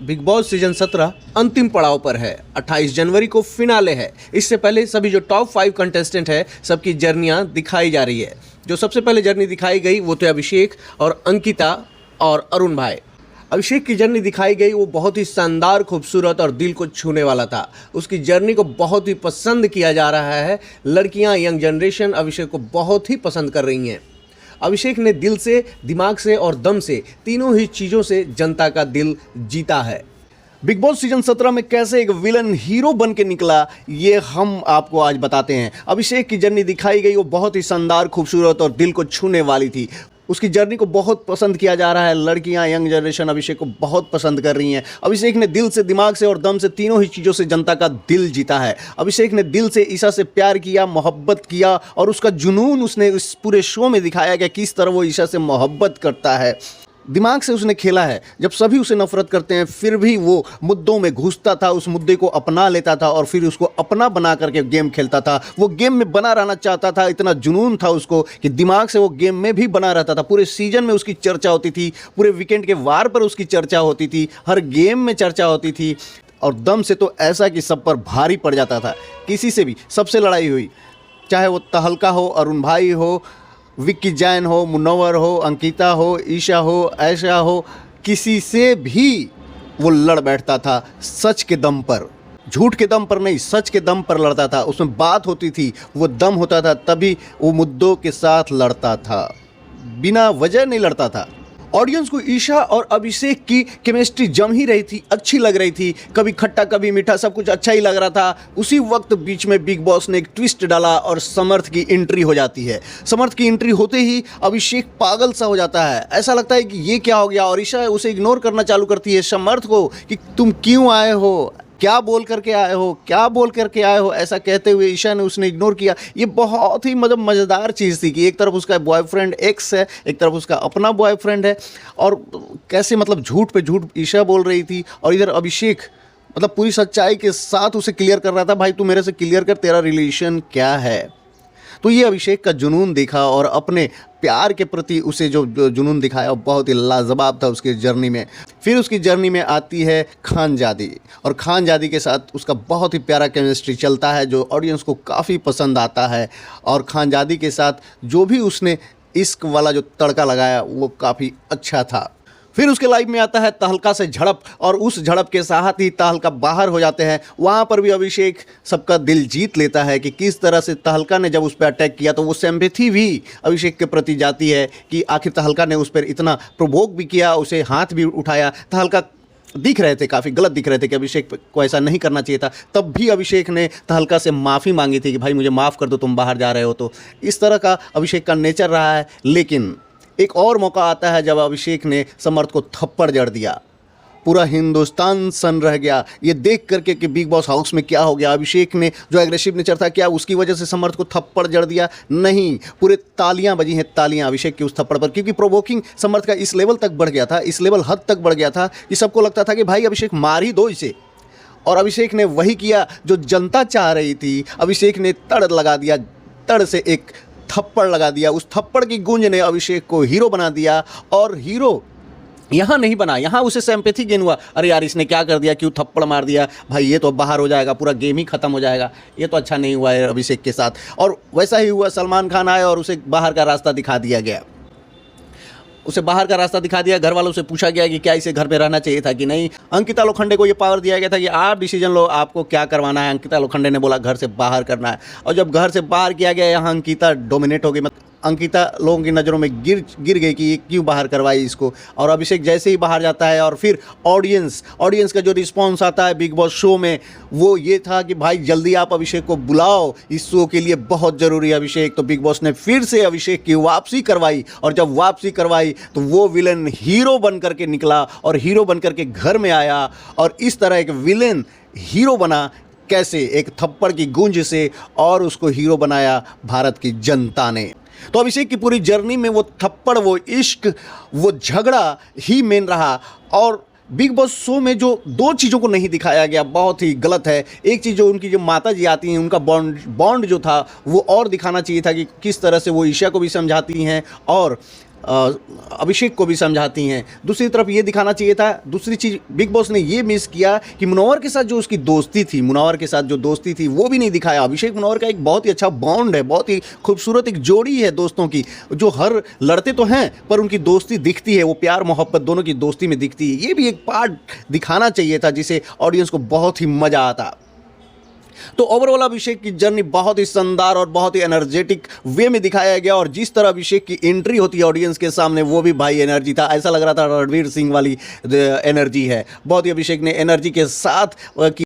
Big boss season 17 अंतिम पड़ाव पर है। 28 जनवरी को फिनाले है। इससे पहले सभी जो टॉप 5 कंटेस्टेंट है सबकी जर्नियां दिखाई जा रही है। जो सबसे पहले जर्नी दिखाई गई वो थे अभिषेक और अंकिता और अरुण भाई। अभिषेक की जर्नी दिखाई गई वो बहुत ही शानदार, खूबसूरत और दिल को छूने वाला था। उसकी जर्नी को बहुत ही पसंद किया जा रहा है। लड़कियां, यंग जनरेशन अभिषेक को बहुत ही पसंद कर रही हैं। अभिषेक ने दिल से, दिमाग से और दम से, तीनों ही चीज़ों से जनता का दिल जीता है। बिग बॉस सीजन 17 में कैसे एक विलन हीरो बन के निकला ये हम आपको आज बताते हैं। अभिषेक की जर्नी दिखाई गई वो बहुत ही शानदार, खूबसूरत और दिल को छूने वाली थी। उसकी जर्नी को बहुत पसंद किया जा रहा है। लड़कियां, यंग जनरेशन अभिषेक को बहुत पसंद कर रही हैं। अभिषेक ने दिल से, दिमाग से और दम से, तीनों ही चीज़ों से जनता का दिल जीता है। अभिषेक ने दिल से ईशा से प्यार किया, मोहब्बत किया और उसका जुनून उसने इस पूरे शो में दिखाया कि किस तरह वो ईशा से मोहब्बत करता है। दिमाग से उसने खेला है। जब सभी उसे नफरत करते हैं फिर भी वो मुद्दों में घुसता था, उस मुद्दे को अपना लेता था और फिर उसको अपना बना करके गेम खेलता था। वो गेम में बना रहना चाहता था, इतना जुनून था उसको कि दिमाग से वो गेम में भी बना रहता था। पूरे सीजन में उसकी चर्चा होती थी, पूरे वीकेंड के वार पर उसकी चर्चा होती थी, हर गेम में चर्चा होती थी और दम से तो ऐसा कि सब पर भारी पड़ जाता था। किसी से भी, सबसे लड़ाई हुई, चाहे वो तहलका हो, अरुण भाई हो, विक्की जैन हो, मुनव्वर हो, अंकिता हो, ईशा हो, ऐशा हो, किसी से भी वो लड़ बैठता था। सच के दम पर, झूठ के दम पर नहीं, सच के दम पर लड़ता था। उसमें बात होती थी, वो दम होता था, तभी वो मुद्दों के साथ लड़ता था, बिना वजह नहीं लड़ता था। ऑडियंस को ईशा और अभिषेक की केमिस्ट्री जम ही रही थी, अच्छी लग रही थी। कभी खट्टा कभी मीठा, सब कुछ अच्छा ही लग रहा था। उसी वक्त बीच में बिग बॉस ने एक ट्विस्ट डाला और समर्थ की एंट्री हो जाती है। समर्थ की एंट्री होते ही अभिषेक पागल सा हो जाता है। ऐसा लगता है कि ये क्या हो गया और ईशा उसे इग्नोर करना चालू करती है समर्थ को कि तुम क्यों आए हो, क्या बोल करके आए हो, क्या बोल करके आए हो। ऐसा कहते हुए ईशा ने उसने इग्नोर किया। ये बहुत ही मज़ेदार चीज़ थी कि एक तरफ उसका बॉयफ्रेंड एक्स है, एक तरफ उसका अपना बॉयफ्रेंड है और कैसे झूठ पे झूठ ईशा बोल रही थी और इधर अभिषेक पूरी सच्चाई के साथ उसे क्लियर कर रहा था, भाई तू मेरे से क्लियर कर, तेरा रिलेशन क्या है। तो ये अभिषेक का जुनून देखा और अपने प्यार के प्रति उसे जो जुनून दिखाया वो बहुत ही लाजवाब था उसकी जर्नी में। फिर उसकी जर्नी में आती है खानजादी और खानजादी के साथ उसका बहुत ही प्यारा केमिस्ट्री चलता है जो ऑडियंस को काफ़ी पसंद आता है। और खानजादी के साथ जो भी उसने इश्क वाला जो तड़का लगाया वो काफ़ी अच्छा था। फिर उसके लाइफ में आता है तहलका से झड़प और उस झड़प के साथ ही तहलका बाहर हो जाते हैं। वहाँ पर भी अभिषेक सबका दिल जीत लेता है कि किस तरह से तहलका ने जब उस पर अटैक किया तो वो सिंपैथी भी अभिषेक के प्रति जाती है कि आखिर तहलका ने उस पर इतना प्रोवोक भी किया, उसे हाथ भी उठाया। तहलका दिख रहे थे, काफ़ी गलत दिख रहे थे कि अभिषेक को ऐसा नहीं करना चाहिए था। तब भी अभिषेक ने तहलका से माफ़ी मांगी थी कि भाई मुझे माफ़ कर दो, तुम बाहर जा रहे हो। तो इस तरह का अभिषेक का नेचर रहा है। लेकिन एक और मौका आता है जब अभिषेक ने समर्थ को थप्पड़ जड़ दिया। पूरा हिंदुस्तान सन रह गया ये देख करके कि बिग बॉस हाउस में क्या हो गया। अभिषेक ने जो एग्रेसिव नेचर था, क्या उसकी वजह से समर्थ को थप्पड़ जड़ दिया? नहीं, पूरे तालियां बजी हैं, तालियां अभिषेक के उस थप्पड़ पर, क्योंकि प्रोवोकिंग समर्थ का इस लेवल तक बढ़ गया था, इस लेवल हद तक बढ़ गया था कि सबको लगता था कि भाई अभिषेक मार ही दो इसे। और अभिषेक ने वही किया जो जनता चाह रही थी। अभिषेक ने तड़ लगा दिया, तड़ से एक थप्पड़ लगा दिया। उस थप्पड़ की गूंज ने अभिषेक को हीरो बना दिया और हीरो यहाँ नहीं बना, यहाँ उसे सिंपैथी गेन हुआ। अरे यार इसने क्या कर दिया, क्यों थप्पड़ मार दिया, भाई ये तो बाहर हो जाएगा, पूरा गेम ही खत्म हो जाएगा, ये तो अच्छा नहीं हुआ है अभिषेक के साथ। और वैसा ही हुआ, सलमान खान आए और उसे बाहर का रास्ता दिखा दिया गया। उसे बाहर का रास्ता दिखा दिया। घर वालों से पूछा गया कि क्या इसे घर में रहना चाहिए था कि नहीं। अंकिता लोखंडे को ये पावर दिया गया था कि आप डिसीजन लो, आपको क्या करवाना है। अंकिता लोखंडे ने बोला घर से बाहर करना है और जब घर से बाहर किया गया यहाँ अंकिता डोमिनेट हो गई। अंकिता लोगों की नज़रों में गिर गई कि ये क्यों बाहर करवाई इसको। और अभिषेक जैसे ही बाहर जाता है और फिर ऑडियंस का जो रिस्पांस आता है बिग बॉस शो में वो ये था कि भाई जल्दी आप अभिषेक को बुलाओ, इस शो के लिए बहुत ज़रूरी है अभिषेक। तो बिग बॉस ने फिर से अभिषेक की वापसी करवाई और जब वापसी करवाई तो वो विलन हीरो बन करके निकला और हीरो बन करके घर में आया। और इस तरह एक विलन हीरो बना कैसे, एक थप्पड़ की गूंज से, और उसको हीरो बनाया भारत की जनता ने। तो अभिषेक की पूरी जर्नी में वो थप्पड़, वो इश्क, वो झगड़ा ही मेन रहा। और बिग बॉस शो में जो दो चीज़ों को नहीं दिखाया गया बहुत ही गलत है। एक चीज़ जो उनकी जो माता जी आती हैं उनका बॉन्ड जो था वो और दिखाना चाहिए था कि किस तरह से वो ईशा को भी समझाती हैं और अभिषेक को भी समझाती हैं। दूसरी तरफ ये दिखाना चाहिए था, दूसरी चीज़ बिग बॉस ने ये मिस किया कि मुनव्वर के साथ जो उसकी दोस्ती थी, मुनव्वर के साथ जो दोस्ती थी वो भी नहीं दिखाया। अभिषेक मुनव्वर का एक बहुत ही अच्छा बॉन्ड है, बहुत ही खूबसूरत एक जोड़ी है दोस्तों की, जो हर लड़ते तो हैं पर उनकी दोस्ती दिखती है, वो प्यार मोहब्बत दोनों की दोस्ती में दिखती है। ये भी एक पार्ट दिखाना चाहिए था जिसे ऑडियंस को बहुत ही मज़ा आता। तो ओवरऑल अभिषेक की जर्नी बहुत ही शानदार और बहुत ही एनर्जेटिक वे में दिखाया गया, और जिस तरह अभिषेक की एंट्री होती है ऑडियंस के सामने वो भी भाई एनर्जी था, ऐसा लग रहा था रणवीर सिंह वाली एनर्जी है। बहुत ही अभिषेक ने एनर्जी के साथ